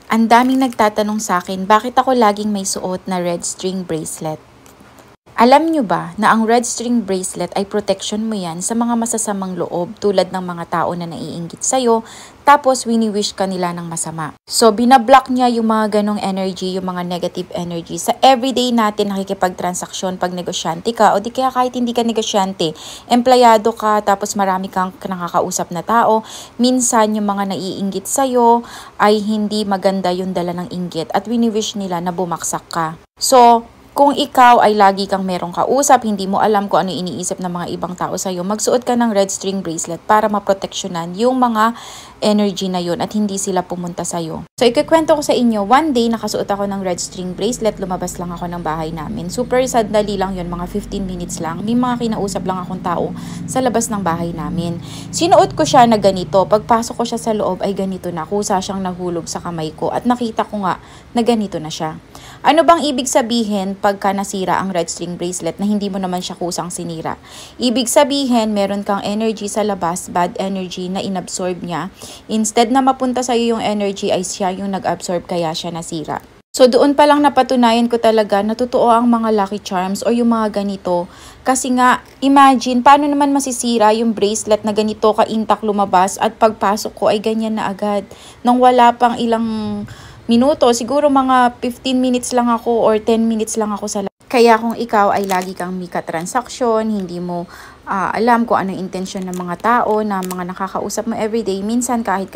Ang daming nagtatanong sa akin, bakit ako laging may suot na red string bracelet? Alam nyo ba na ang red string bracelet ay protection mo yan sa mga masasamang loob tulad ng mga tao na naiinggit sa'yo, tapos wini-wish ka nila ng masama. So, binablock niya yung mga ganong energy, yung mga negative energy. Sa everyday natin nakikipagtransaksyon pag negosyante ka, o di kaya kahit hindi ka negosyante, empleyado ka, tapos marami kang nakakausap na tao, minsan yung mga naiinggit sa'yo ay hindi maganda yung dala ng inggit at wini-wish nila na bumaksak ka. So, kung ikaw ay lagi kang merong kausap, hindi mo alam kung ano iniisip ng mga ibang tao sa'yo, magsuot ka ng red string bracelet para maproteksyonan yung mga energy na yun at hindi sila pumunta sa'yo. So, ikikwento ko sa inyo, one day nakasuot ako ng red string bracelet, lumabas lang ako ng bahay namin. Super sandali lang yun, mga 15 minutes lang. May mga kinausap lang akong tao sa labas ng bahay namin. Sinuot ko siya na ganito. Pagpasok ko siya sa loob ay ganito na. Kusa siyang nahulog sa kamay ko at nakita ko nga na ganito na siya. Ano bang ibig sabihin pagka nasira ang red string bracelet na hindi mo naman siya kusang sinira? Ibig sabihin, meron kang energy sa labas, bad energy na inabsorb niya. Instead na mapunta sa iyo yung energy ay siya yung nag-absorb kaya siya nasira. So doon pa lang napatunayan ko talaga na totoo ang mga lucky charms o yung mga ganito. Kasi nga, imagine, paano naman masisira yung bracelet na ganito ka-intact lumabas at pagpasok ko ay ganyan na agad. Nang wala pang ilang minuto, siguro mga 15 minutes lang ako or 10 minutes lang ako sa kaya kung ikaw ay lagi kang mika transaksyon, hindi mo alam kung ano yung intensyon ng mga tao na mga nakakausap mo everyday, minsan kahit